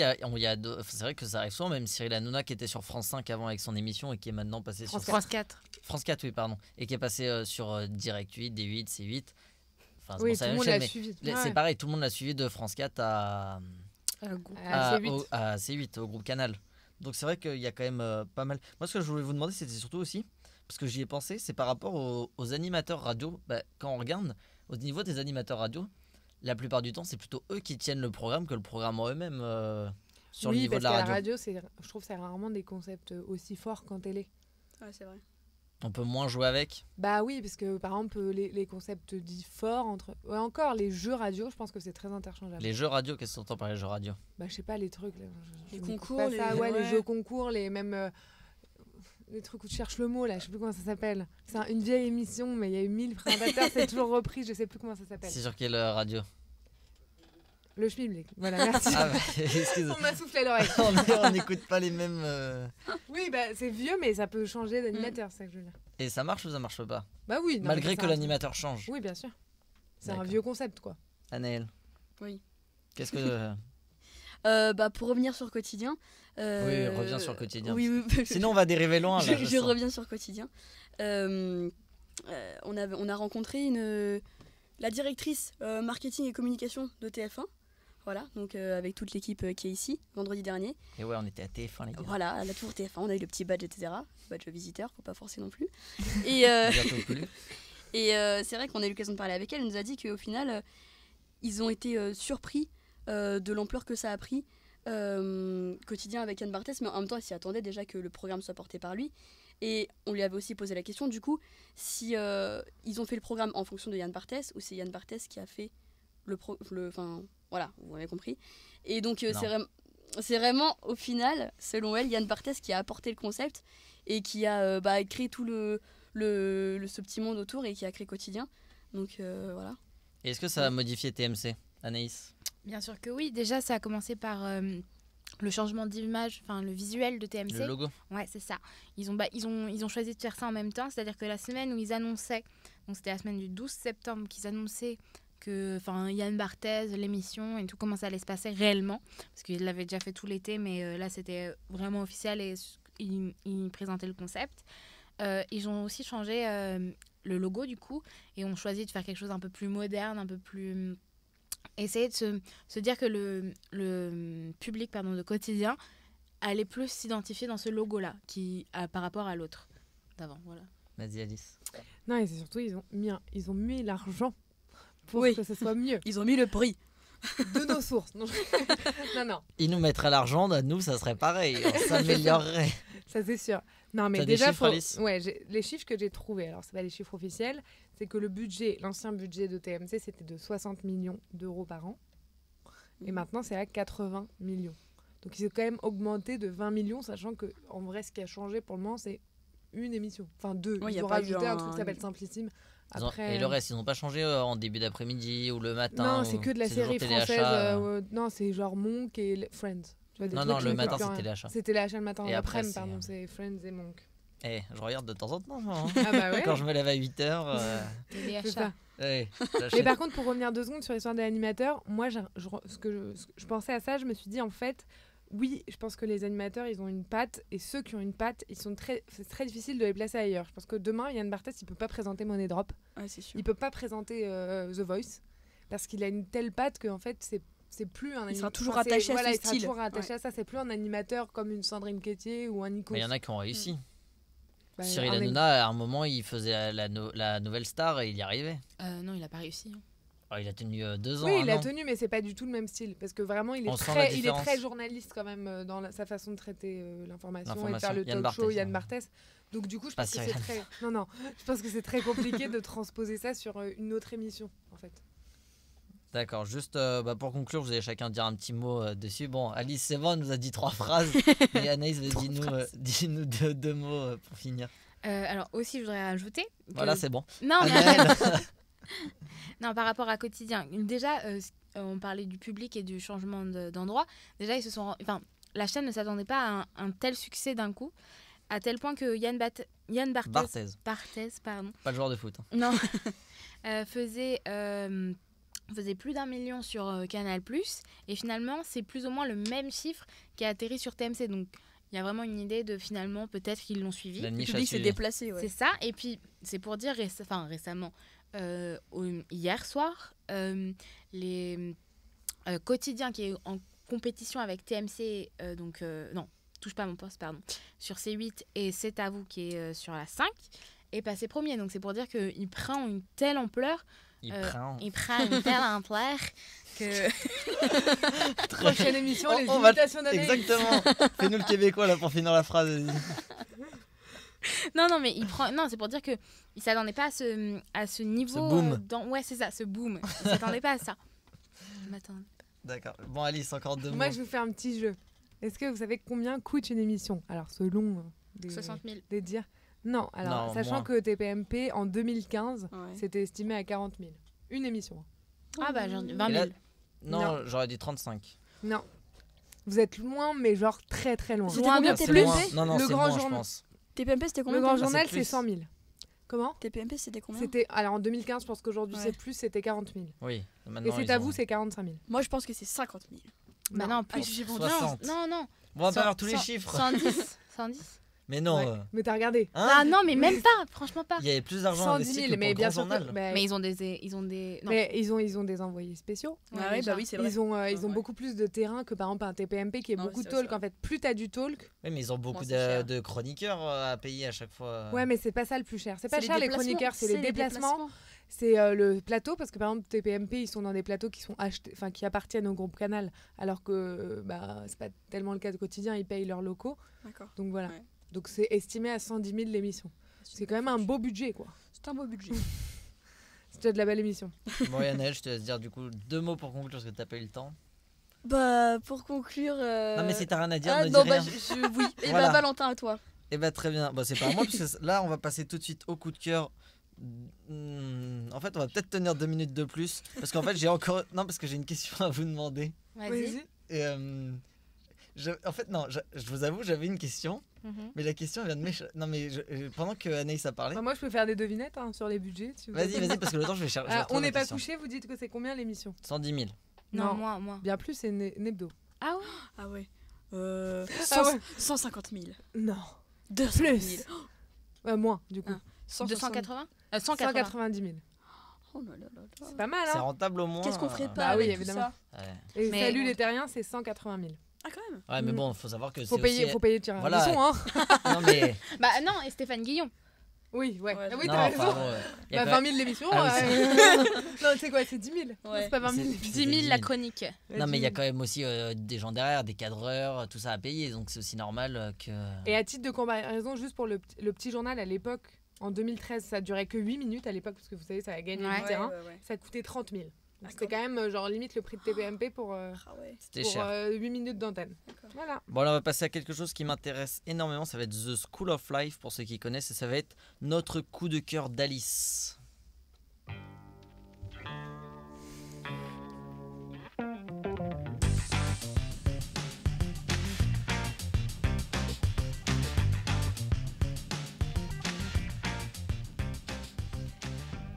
c'est vrai que ça arrive souvent, même Cyril Hanouna qui était sur France 5 avant avec son émission et qui est maintenant passé sur France 4. France 4, oui, pardon. Et qui est passé sur Direct 8, D8, C8. Enfin, Oui, bon, tout c'est la le même monde chaîne, l'a mais suivi. c'est Ouais. pareil, tout le monde l'a suivi de France 4 à C8. à C8, au groupe Canal. Donc c'est vrai qu'il y a quand même pas mal. Moi, ce que je voulais vous demander, c'était surtout aussi, parce que j'y ai pensé, c'est par rapport aux animateurs radio. Quand on regarde, au niveau des animateurs radio, la plupart du temps, c'est plutôt eux qui tiennent le programme que le programme en eux-mêmes sur le niveau de la parce radio. qu'à la radio, je trouve que c'est rarement des concepts aussi forts qu'en télé. Ouais, c'est vrai. On peut moins jouer avec. Bah oui, parce que par exemple, les concepts dits forts entre... Ouais, encore, les jeux radio, je pense que c'est très interchangeable. Les jeux radio, qu'est-ce que tu entends par les jeux radio? Bah je sais pas, les trucs... Là, Les je m'écoute concours, pas ça. Ouais, les ouais. jeux concours, les trucs où tu cherches le mot, là, je sais plus comment ça s'appelle. C'est une vieille émission, mais il y a eu 1000 présentateurs, c'est toujours repris, je sais plus comment ça s'appelle. C'est sur quelle radio? Le Schmilblick, voilà, merci. Ah bah, excuse-moi. On m'a soufflé à l'oreille. On n'écoute pas les mêmes. Oui, bah c'est vieux, mais ça peut changer d'animateur, c'est ça que je veux dire. Et ça marche ou ça marche pas? Bah oui. non, Malgré mais que c'est un- l'animateur change. Oui, bien sûr. C'est un D'accord. vieux concept, quoi. Anaël, Oui. qu'est-ce que. Pour revenir sur Quotidien. Oui, reviens sur Quotidien. Oui, oui. Sinon, on va dériver loin. Là, je sens. reviens sur Quotidien. On a rencontré la directrice marketing et communication de TF1. Voilà, donc avec toute l'équipe qui est ici, vendredi dernier. Et ouais, on était à TF1, les gars. Voilà, à la tour TF1, on a eu le petit badge, etc. Badge visiteur, faut pas forcer non plus. Et, Bientôt plus. et c'est vrai qu'on a eu l'occasion de parler avec elle. Elle nous a dit qu'au final, ils ont été surpris de l'ampleur que ça a pris. Quotidien avec Yann Barthès, mais en même temps, elle s'y attendait déjà que le programme soit porté par lui. Et on lui avait aussi posé la question, du coup, si ils ont fait le programme en fonction de Yann Barthès ou c'est Yann Barthès qui a fait enfin, voilà, vous avez compris. Et donc, c'est vraiment, au final, selon elle, Yann Barthès qui a apporté le concept et qui a créé tout ce petit monde autour et qui a créé Quotidien. Donc, voilà. Et est-ce que ça a modifié TMC, Anaïs? Bien sûr que oui. Déjà, ça a commencé par le changement d'image, enfin le visuel de TMC. Le logo? Ouais, c'est ça. Ils ont choisi de faire ça en même temps. C'est-à-dire que la semaine où ils annonçaient, donc c'était la semaine du 12 septembre, qu'ils annonçaient que Yann Barthès, l'émission et tout, comment ça allait se passer réellement. Parce qu'ils l'avaient déjà fait tout l'été, mais là, c'était vraiment officiel et ils présentaient le concept. Ils ont aussi changé le logo, du coup, et ont choisi de faire quelque chose d'un peu plus moderne, un peu plus... Essayer de se dire que le public de Quotidien allait plus s'identifier dans ce logo-là par rapport à l'autre d'avant. Voilà. Vas-y, Alice. Non, et c'est surtout, ils ont mis l'argent pour Oui. que ce soit mieux. Ils ont mis le prix. De nos sources. Non, non, Il nous mettrait l'argent, nous, ça serait pareil. On s'améliorerait. ça c'est sûr. Non, mais T'as des déjà, chiffres, Alice? ouais, les chiffres que j'ai trouvés, alors c'est pas les chiffres officiels, c'est que l'ancien budget de TMC, c'était de 60 millions d'euros par an. Et maintenant, c'est à 80 millions. Donc, il s'est quand même augmenté de 20 millions, sachant que en vrai, ce qui a changé pour le moment, c'est une émission. Enfin, deux. Oui, y Ils a ont pas rajouté eu un truc qui s'appelle Simplissime. Après, Et le reste, ils n'ont pas changé en début d'après-midi ou le matin? non, c'est que de la c'est série toujours française. téléachat, Non, c'est genre Monk et Friends. Tu vois, des Non, trucs non, qui le ne matin, font plus c'est rien. téléachat. C'est téléachat le matin. Et après, L'après-midi, c'est, pardon, c'est Friends et Monk. Je regarde de temps en temps. Moi, hein. Ah bah ouais. Quand je me lève à 8h. Téléachat. C'est ça. Ouais, Mais j'achète. par contre, pour revenir 2 secondes sur l'histoire des animateurs, moi, je pensais à ça, je me suis dit, en fait, oui, je pense que les animateurs, ils ont une patte, et ceux qui ont une patte, c'est très difficile de les placer ailleurs. Je pense que demain, Yann Barthès, il peut pas présenter Money Drop, Ouais, c'est sûr. il peut pas présenter The Voice, parce qu'il a une telle patte qu'en fait, c'est plus un Il sera animateur. toujours attaché à ce il sera style. toujours attaché Ouais. à ça, c'est plus un animateur comme une Sandrine Quétier ou un Nico. Mais il y en a qui ont réussi. Bah, Cyril un Hanouna, à un moment, il faisait la nouvelle star et il y arrivait. Non, il a pas réussi. Il a tenu 2 ans. Oui, il a an. tenu, mais c'est pas du tout le même style. Parce que vraiment, il On est, sent la il est différence. très journaliste quand même dans sa façon de traiter l'information et de L'information. faire le Yann talk show Barthès, Yann ouais. Barthès. Donc du coup, je Pas pense que Cyril c'est très... Non, je pense que c'est très compliqué de transposer ça sur une autre émission, en fait. D'accord, juste pour conclure, vous allez chacun dire un petit mot dessus. Bon, Alice, c'est bon, elle nous a dit 3 phrases. Et Anaïs, dis-nous 2 mots pour finir. Alors aussi, je voudrais rajouter... que- Voilà, c'est bon. Non, mais... Anaël. Non, par rapport à Quotidien. Déjà, on parlait du public et du changement d'endroit. Déjà, la chaîne ne s'attendait pas à un tel succès d'un coup, à tel point que Yann Barthez. Barthez, pardon. Pas le joueur de foot. Hein. Non. faisait plus d'1 million sur Canal+. Et finalement, c'est plus ou moins le même chiffre qui a atterri sur TMC. Donc, il y a vraiment une idée de finalement, peut-être qu'ils l'ont suivi. La Le niche a public s'est suivi. déplacé, ouais. C'est ça. Et puis, c'est pour dire récemment, hier soir, les quotidiens qui est en compétition avec TMC, non, Touche pas à mon poste, pardon, sur C8 et C'est à vous qui est sur la 5, est passé premier. Donc, c'est pour dire qu'il prend une telle ampleur. Il prend. Il prend une telle ampleur que... Prochaine émission, les On va- imitations d'Anaïs. Exactement. Fais-nous le québécois là pour finir la phrase. Non, mais il prend... Non, c'est pour dire qu'il ne s'attendait pas à ce niveau... Ce boom. Ouais, c'est ça, ce boom. Il ne s'attendait pas à ça. Attends. D'accord. Bon, Alice, encore 2 mots. Moi, je vous fais un petit jeu. Est-ce que vous savez combien coûte une émission? Alors, selon des 60 000. des dires. Non, alors, Non, sachant moins. que TPMP, en 2015, Ouais. c'était estimé à 40 000. Une émission. Ah bah, genre 20 Et 000. là- Non, j'aurais dit 35. Non. Vous êtes loin, mais genre très très loin. C'était Loin combien de C'est TPMP moins. Non, Le c'est grand moins, je journal. pense. TPMP, c'était Le combien grand c'est journal, plus. c'est 100 000. Comment? TPMP, c'était combien C'était alors en 2015, je pense qu'aujourd'hui Ouais. c'est plus, c'était 40 000. Oui. Et Maintenant, c'est ils à ont- vous, c'est 45 000. Moi, je pense que c'est 50 000. Bah non, plus. j'ai vendu. 60. Non. Bon, on va pas 100, faire tous les chiffres. 110. 110. Mais non. Ouais. Mais t'as regardé. Hein Ah non, mais même pas. Franchement pas. Il y avait plus d'argent 110 investi 000, que pour mais le bien grand sûr. journal. Mais ils ont des... Non. Mais ils ont des envoyés spéciaux. Ah ouais, bah oui, c'est vrai. Ils ont Ouais. beaucoup plus de terrain que par exemple un TPMP qui est Non, beaucoup c'est de vrai, talk. c'est En fait, plus t'as du talk, Oui, mais ils ont beaucoup c'est cher. de chroniqueurs à payer à chaque fois. ouais, mais c'est pas ça le plus cher. C'est pas les cher les déplacements. chroniqueurs, c'est les déplacements, c'est le plateau parce que par exemple TPMP ils sont dans des plateaux qui sont achetés, enfin qui appartiennent au groupe Canal, alors que bah c'est pas tellement le cas de quotidien, ils payent leurs locaux. D'accord. Donc voilà. Ouais. Donc c'est estimé à 110 000 l'émission. C'est quand même un beau budget quoi. C'est un beau budget. C'est déjà de la belle émission. Bon, Yannel, je te laisse dire du coup 2 mots pour conclure parce que t'as pas eu le temps. Bah, pour conclure. Non, mais si t'as rien à dire, Ah, ne dis non, bah, rien. oui. Et Voilà. bah, Valentin, à toi. Eh bah, très bien. Bon, c'est pas à moi, parce que là, on va passer tout de suite au coup de cœur. En fait, on va peut-être tenir 2 minutes de plus. Parce qu'en fait, j'ai encore. Non, parce que j'ai une question à vous demander. Vas-y. Et. En fait, non, je vous avoue, j'avais une question. Mhm. Mais la question vient de Non, mais pendant que Anaïs a parlé. Enfin, moi je peux faire des devinettes hein, sur les budgets. Si vous Vas-y, voulez. vas-y, parce que le temps, je vais chercher. Ah, on n'est pas couché, vous dites que c'est combien l'émission? 110 000. Non, Non. moi. Bien plus, c'est Nebdo. Ah ouais. Ah ouais. Ah ouais. 150 000. Non. 200 Plus. 000. Moins du coup. Ah. 160 280 180. 190 000. Oh là là là là. C'est pas mal C'est hein. rentable au moins. Qu'est-ce qu'on ferait pas Bah oui, avec tout évidemment. ça Ouais. Et Mais- Salut les terriens, c'est 180 000. Ah, quand même. Ouais, mais bon, faut savoir que Faut c'est payer, aussi... faut payer le tirage. Voilà. Ils sont, hein. Non, mais... Bah non, et Stéphane Guillon. Oui, ouais. Ouais, Ah oui, non, t'as raison. enfin, bon, y a Bah, quand 20 000 l'émission. Ah oui, non, c'est quoi, c'est 10 000. Ouais. C'est pas 20 000 C'est- l'émission. 10 000 la chronique. Non, mais il y a quand même aussi des gens derrière, des cadreurs, tout ça à payer, donc c'est aussi normal que... Et à titre de comparaison, juste pour le petit journal à l'époque, en 2013, ça durait que 8 minutes à l'époque, parce que vous savez, ça a gagné Ouais. du terrain. Ouais. Ça coûtait 30 000. Ah, C'était quand même genre limite le prix de TPMP pour Ah ouais. C'était cher. 8 minutes d'antenne. D'accord. Voilà. Bon, là, on va passer à quelque chose qui m'intéresse énormément, ça va être The School of Life, pour ceux qui connaissent, et ça va être notre coup de cœur d'Alice.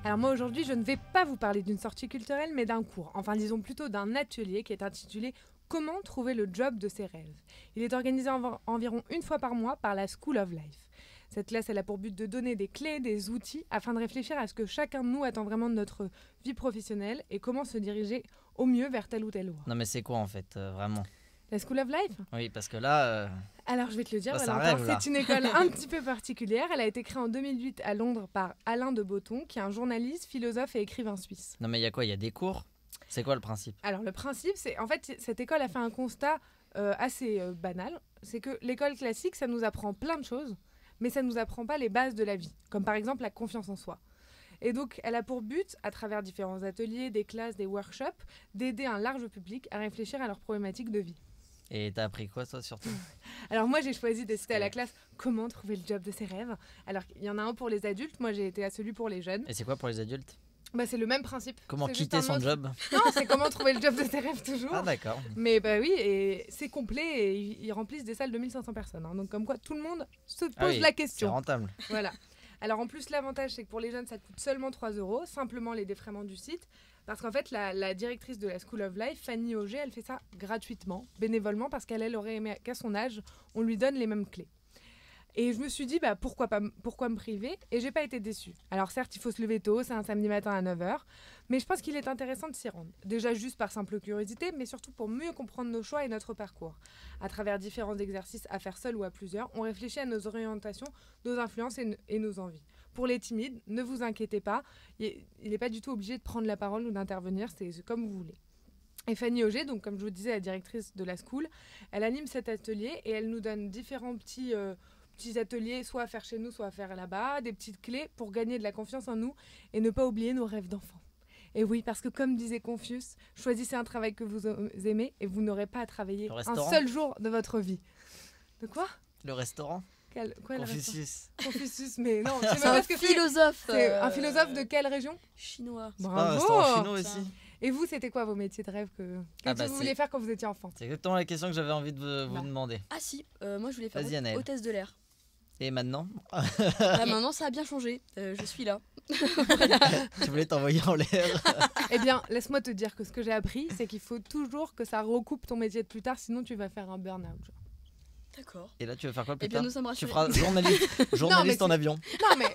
Alors moi aujourd'hui, je ne vais pas vous parler d'une sortie culturelle, mais d'un cours. Enfin, disons plutôt d'un atelier qui est intitulé Comment trouver le job de ses rêves. Il est organisé environ une fois par mois par la School of Life. Cette classe, elle a pour but de donner des clés, des outils, afin de réfléchir à ce que chacun de nous attend vraiment de notre vie professionnelle et comment se diriger au mieux vers telle ou telle voie. Non, mais c'est quoi en fait, vraiment? La School of Life? Oui, parce que là... Alors je vais te le dire, Ça, c'est un Valentin, rêve, là. c'est une école un petit peu particulière. Elle a été créée en 2008 à Londres par Alain de Botton, qui est un journaliste, philosophe et écrivain suisse. Non, mais il y a quoi? Il y a des cours? C'est quoi le principe? Alors le principe, c'est en fait cette école a fait un constat assez banal, c'est que l'école classique, ça nous apprend plein de choses, mais ça nous apprend pas les bases de la vie, comme par exemple la confiance en soi. Et donc elle a pour but, à travers différents ateliers, des classes, des workshops, d'aider un large public à réfléchir à leurs problématiques de vie. Et t'as appris quoi, toi, surtout? Alors moi j'ai choisi de citer à la classe comment trouver le job de ses rêves. Alors il y en a un pour les adultes, moi j'ai été à celui pour les jeunes. Et c'est quoi pour les adultes? Bah, c'est le même principe. Comment C'est juste quitter un son autre- job? Non, c'est comment trouver le job de tes rêves toujours. Ah d'accord. Mais bah oui, et c'est complet et ils remplissent des salles de 1500 personnes. Hein. Donc comme quoi, tout le monde se pose Ah oui, la c'est question. rentable. Voilà. Alors en plus, l'avantage, c'est que pour les jeunes, ça coûte seulement 3 €, simplement les défraiements du site. Parce qu'en fait, la directrice de la School of Life, Fanny Auger, elle fait ça gratuitement, bénévolement, parce qu'elle aurait aimé qu'à son âge, on lui donne les mêmes clés. Et je me suis dit, bah, pourquoi me priver? Et j'ai pas été déçue. Alors certes, il faut se lever tôt, c'est un samedi matin à 9h, mais je pense qu'il est intéressant de s'y rendre. Déjà juste par simple curiosité, mais surtout pour mieux comprendre nos choix et notre parcours. À travers différents exercices à faire seul ou à plusieurs, on réfléchit à nos orientations, nos influences et nos envies. Pour les timides, ne vous inquiétez pas, il n'est pas du tout obligé de prendre la parole ou d'intervenir, c'est comme vous voulez. Et Fanny Auger, donc comme je vous disais, la directrice de la School, elle anime cet atelier et elle nous donne différents petits ateliers, soit à faire chez nous, soit à faire là-bas, des petites clés pour gagner de la confiance en nous et ne pas oublier nos rêves d'enfant. Et oui, parce que comme disait Confucius, choisissez un travail que vous aimez et vous n'aurez pas à travailler un seul jour de votre vie. De quoi? Le restaurant? Quoi, Confucius. Confucius, mais non, tu sais C'est même un pas ce que c'est. philosophe. C'est un philosophe de quelle région? Chinois. Un Bravo. restaurant chinois Ça. aussi. Et vous, c'était quoi vos métiers de rêve que Ah bah, vous vouliez faire quand vous étiez enfant? C'est exactement la question que j'avais envie de vous Bah. demander. Ah si, moi je voulais faire Vas-y, Anaëlle. hôtesse de l'air. Et maintenant? Là maintenant ça a bien changé, je suis là. Tu voulais t'envoyer en l'air? Eh bien, laisse-moi te dire que ce que j'ai appris, c'est qu'il faut toujours que ça recoupe ton métier de plus tard, sinon tu vas faire un burn-out. genre. D'accord. Et là, tu veux faire quoi plus Eh bien tard? nous sommes Tu rassurés. feras journaliste en c'est- avion. Non, mais...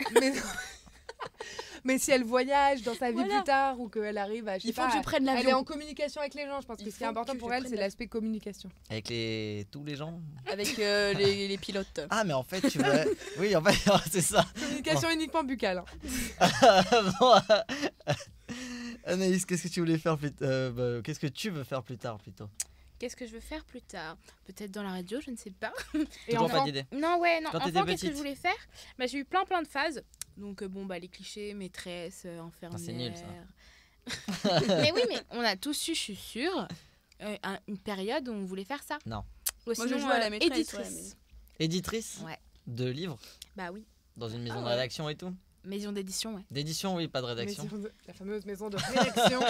mais si elle voyage dans sa vie Voilà. plus tard ou qu'elle arrive à... je sais Il faut pas, que je prenne elle est l'avion en communication avec les gens, je pense que Il ce qui est faut important que pour je elle, prenne c'est l'avion. l'aspect communication. Avec tous les gens. avec les pilotes. Ah, mais en fait, tu veux. Oui, en fait, c'est ça. Communication uniquement buccale. Bon, Anaïs, qu'est-ce que tu voulais faire qu'est-ce que tu veux faire plus tard plutôt? Qu'est-ce que je veux faire plus tard? Peut-être dans la radio, je ne sais pas. Et Toujours pas enfant, d'idée. Non, ouais, non. Quand t'étais Enfant, qu'est-ce que petite. je voulais faire? Bah, j'ai eu plein de phases. Donc, bon, bah, les clichés, maîtresse, infirmière. c'est nul, Mais oui, mais on a tous eu, je suis sûre, une période où on voulait faire ça. Non. Ou Moi, je sinon, jouais à la maîtresse, éditrice. Éditrice Ouais. de livres Bah oui. dans une maison Ah de ouais. rédaction et tout. Maison d'édition, ouais. D'édition, oui, pas de rédaction. la fameuse maison de rédaction.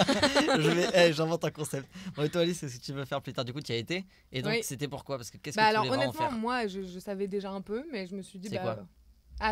J'invente un concept. Bon, et toi, Alice, qu'est-ce que tu veux faire plus tard? Du coup, tu y as été. Et donc, Oui. c'était pourquoi? Parce que qu'est-ce Bah que tu alors voulais vraiment honnêtement, faire? moi je savais déjà un peu, mais je me suis dit C'est quoi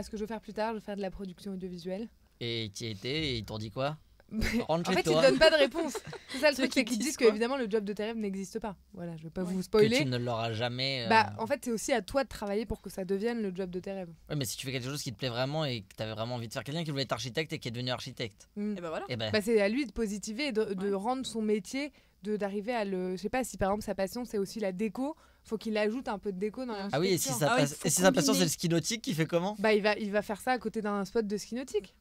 ce que je veux faire plus tard, je veux faire de la production audiovisuelle. Et tu y as été et ils t'ont dit quoi? Mais Rentre en chez fait, ils toi. ne donnent pas de réponse. C'est ça le Ceux truc, qui c'est qu'ils disent disent quoi qu'évidemment le job de tes rêves n'existe pas. Voilà, je vais pas Ouais. vous Que spoiler. tu ne l'auras jamais. Bah en fait, c'est aussi à toi de travailler pour que ça devienne le job de tes rêves. Ouais, mais si tu fais quelque chose qui te plaît vraiment et que tu avais vraiment envie de faire, quelqu'un qui voulait être architecte et qui est devenu architecte, Mm. Et bah voilà. et ben Bah, c'est à lui de positiver et de Ouais. rendre son métier, d'arriver à le. Je sais pas si par exemple sa passion c'est aussi la déco, faut qu'il ajoute un peu de déco dans l'architecture. ah oui, et si sa, Ah oui, pas- faut et si sa passion combiner. c'est le ski nautique, il fait comment? Bah il va faire ça à côté d'un spot de ski nautique.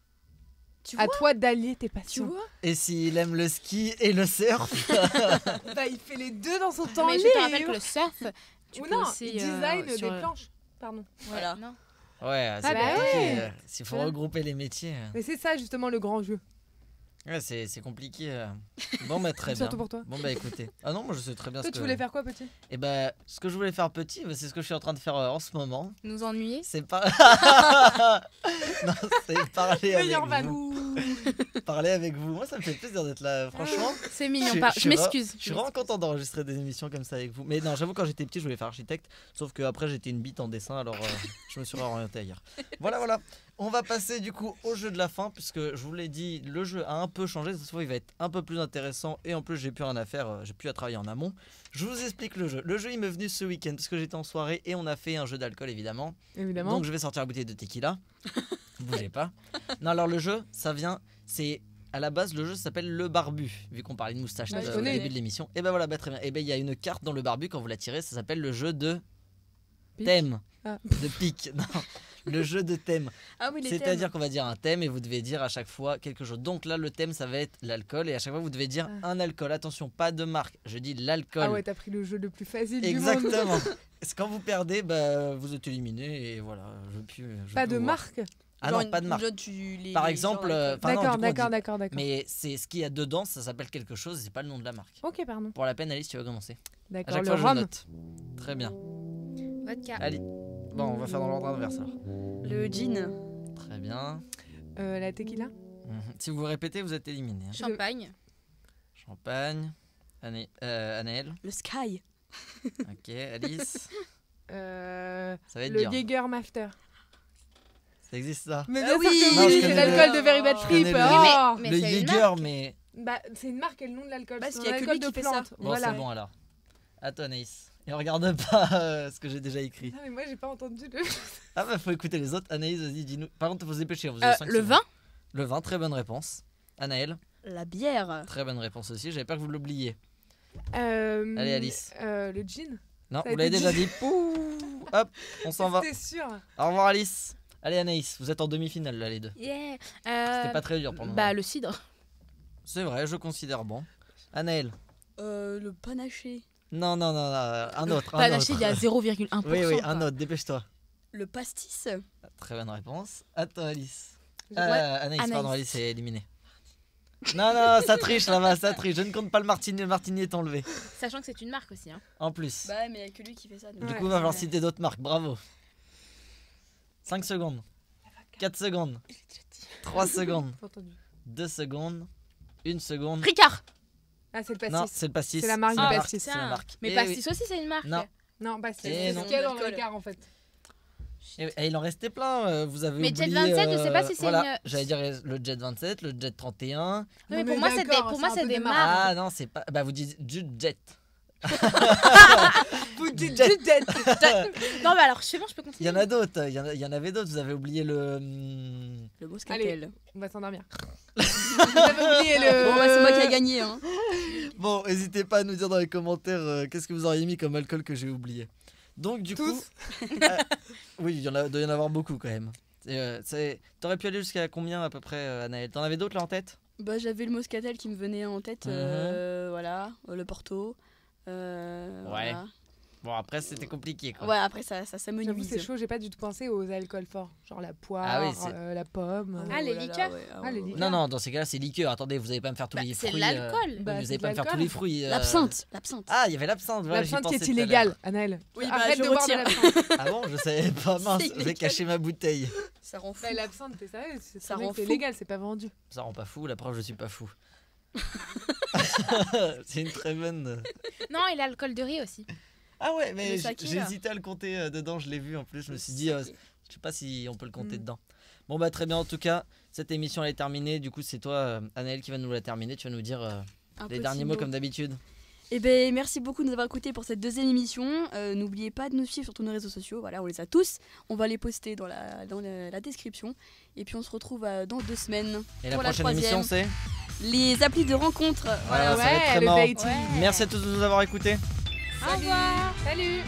Tu À vois, toi d'allier tes tu passions. vois. Et s'il aime le ski et le surf? Bah il fait les deux dans son temps Mais je libre. te rappelle que le surf, tu Ou peux non, aussi, il design sur- des planches. Pardon. Voilà. Non. Ouais, c'est bah compliqué. ouais. S'il faut Voilà. regrouper les métiers. Mais c'est ça justement le grand jeu. Ouais, c'est compliqué. Bon, bah très bien. Surtout pour toi. Bon, bah écoutez. Ah non, moi je sais très bien Toi ce tu que. voulais faire quoi petit? Et bah, ce que je voulais faire petit, bah, c'est ce que je suis en train de faire en ce moment. Nous ennuyer. C'est pas. Non, c'est parler avec Meilleur van. vous. Parler avec vous. Moi, ça me fait plaisir d'être là. Franchement, C'est mignon. Je- Je je suis m'excuse. je suis vraiment content d'enregistrer des émissions comme ça avec vous. Mais non, j'avoue, quand j'étais petit, je voulais faire architecte. Sauf que après, j'étais une bite en dessin, alors je me suis réorienté ailleurs. Voilà. On va passer du coup au jeu de la fin, puisque je vous l'ai dit, le jeu a un peu changé. Cette fois, il va être un peu plus intéressant. Et en plus, j'ai plus rien à faire. J'ai plus à travailler en amont. Je vous explique le jeu. Le jeu, il m'est venu ce week-end, parce que j'étais en soirée et on a fait un jeu d'alcool, évidemment. Évidemment. Donc, je vais sortir la bouteille de tequila. Bougez pas. Non, alors le jeu, ça vient. C'est. À la base, le jeu s'appelle le barbu, vu qu'on parlait de moustache Ouais, je au connais. début de l'émission. Et ben voilà, bah, très bien. Et ben il y a une carte dans le barbu, quand vous la tirez, ça s'appelle le jeu de Pique. thème. Ah. De pique. Non, le jeu de thème. Ah oui, les C'est-à-dire qu'on va dire un thème et vous devez dire à chaque fois quelque chose. Donc là, le thème, ça va être l'alcool. Et à chaque fois, vous devez dire un alcool. Attention, pas de marque. Je dis l'alcool. Ah ouais, t'as pris le jeu le plus facile du monde. Exactement. Parce que quand vous perdez, bah, vous êtes éliminé. Et voilà. Je Pas peux de voir. marque. Ah non, pas de marque. Par exemple, enfin, non, du coup, on dit- D'accord. Mais c'est ce qu'il y a dedans, ça s'appelle quelque chose, c'est pas le nom de la marque. Ok, pardon. Pour la peine, Alice, tu vas commencer. À D'accord, chaque le fois, je rhum. note. Très bien. Vodka. Allez. Bon, on va faire dans l'ordre inverse alors. Le jean. Très bien. La tequila. Si vous répétez, vous êtes éliminé. Hein. Champagne. Champagne. Anaël. Le Sky. Ok, Alice. Ça va être Le dur. Jägermeister. Ça existe ça. Mais Ah bien oui. sûr que Non, je oui, connais c'est l'alcool le- de Very Bad Je Trip. connais le- Oh. Mais le c'est une Jäger, mais. Bah, c'est une marque et le nom de l'alcool. Bah, c'est parce qu'il y a un que alcool lui de qui fait ça. plante. Bon, Voilà. c'est bon alors. À toi, Anaïs. Et regarde pas ce que j'ai déjà écrit. Ah, mais moi, j'ai pas entendu le. Ah bah faut écouter les autres. Anaïs, vas-y, dis-nous. Par contre, faut se dépêcher. Vous avez 5 Le secondes. vin. Le vin, très bonne réponse. Anaël, La bière. très bonne réponse aussi. J'avais peur que vous l'oubliez. Allez, Alice. Le gin. Non, Ça a vous l'avez été déjà dit. dit. Pouh, hop, on s'en va. C'était sûr. Au revoir, Alice. Allez, Anaïs, vous êtes en demi-finale là, les deux. Yeah. C'était pas très dur pour le Bah moment. le cidre. C'est vrai, je considère bon. Anaël. Le panaché. Non, un autre. Un Panaché, autre. il y a 0,1%. Oui, oui, quoi. un autre, dépêche-toi. Le pastis. Très bonne réponse. À toi, Alice. Ouais. Anaïs, Anaïs. pardon, Alice est éliminée. Non, ça triche là-bas, ça triche. Je ne compte pas le martini, le martini est enlevé. Sachant que c'est une marque aussi. Hein. En plus. Bah, mais il y a que lui qui fait ça. donc. Du Ouais, coup, il va falloir ouais. citer d'autres marques, bravo. 5 secondes. 4 secondes. 3 secondes. J'ai entendu. 2 secondes. 1 seconde. Ricard. Ah, c'est le Non, pastis. c'est le pastis. C'est la marque C'est du la pastis. C'est la marque. Mais Eh pastis aussi, c'est une marque. Non. Non, pastis. Eh C'est non. ce qu'il y a dans le D'alcool. Ricard en fait. Et il en restait plein. Vous avez Mais oublié. Jet 27, je sais pas si c'est voilà, une- j'allais dire le Jet 27, le Jet 31. Oui, mais Non, pour mais moi, c'est des, d'accord, pour moi, c'est un c'est peu des des marques. Ah non, c'est pas. Bah, vous dites du Jet. Vous dites Jet. Jet. Non, mais alors, c'est bon, je peux Il y continuer. en a d'autres. Il y en avait d'autres. Vous avez oublié le. Le Moscatel. On va s'endormir. J'avais oublié le. Bon, bah, c'est moi qui ai gagné. Hein. Bon, n'hésitez pas à nous dire dans les commentaires qu'est-ce que vous auriez mis comme alcool que j'ai oublié. Donc, du coup. Tous. Oui, il doit y en avoir beaucoup quand même. T'aurais pu aller jusqu'à combien à peu près, Anaël? T'en avais d'autres là en tête? Bah, j'avais le Moscatel qui me venait en tête. Voilà. Le Porto. Voilà. Bon, après, c'était compliqué quoi. Ouais, après, ça J'avoue, c'est menuise. chaud. J'ai pas du tout pensé aux alcools forts. Genre la poire, Ah oui, c'est- la pomme. Ah, les là là, liqueurs. ouais, Ah, les ouais. liqueurs. Non, non, dans ces cas-là, c'est liqueur. Attendez, vous allez pas me faire tous Bah, les c'est fruits. l'alcool. Bah, vous c'est allez de pas me faire tous l'alcool. les fruits. L'absinthe. L'absinthe. Ah, il y avait l'absinthe. Voilà, j'y L'absinthe qui pensais est tout à l'heure. illégale, Anaël. Oui, bah, Arrête je de boire de retire. l'absinthe. Ah bon, je savais pas. Mince, C'est je vais illégal. cacher ma bouteille. Ça rend fou. Bah, l'absinthe, t'es sérieux? C'est Ça très bien rend que c'est fou. légal, c'est pas vendu. Ça rend pas fou. La preuve, je suis pas fou. C'est une très bonne. Non, et l'alcool de riz aussi. Ah ouais, mais Le saké, j'ai là. hésité à le compter dedans. Je l'ai vu en plus. Je me suis dit. Je sais pas si on peut le compter Mm. dedans. Bon bah très bien en tout cas, cette émission elle est terminée. Du coup c'est toi Anaël qui va nous la terminer. Tu vas nous dire Un les petit derniers mots comme d'habitude. Eh ben, merci beaucoup de nous avoir écoutés pour cette deuxième émission. N'oubliez pas de nous suivre sur tous nos réseaux sociaux. Voilà, on les a tous. On va les poster dans la description. Et puis on se retrouve dans 2 semaines. Et la Pour la prochaine émission troisième. c'est Les applis de rencontre. Voilà, ça va être très le marrant. dating. Ouais. Merci à tous de nous avoir écoutés. Au revoir. Salut.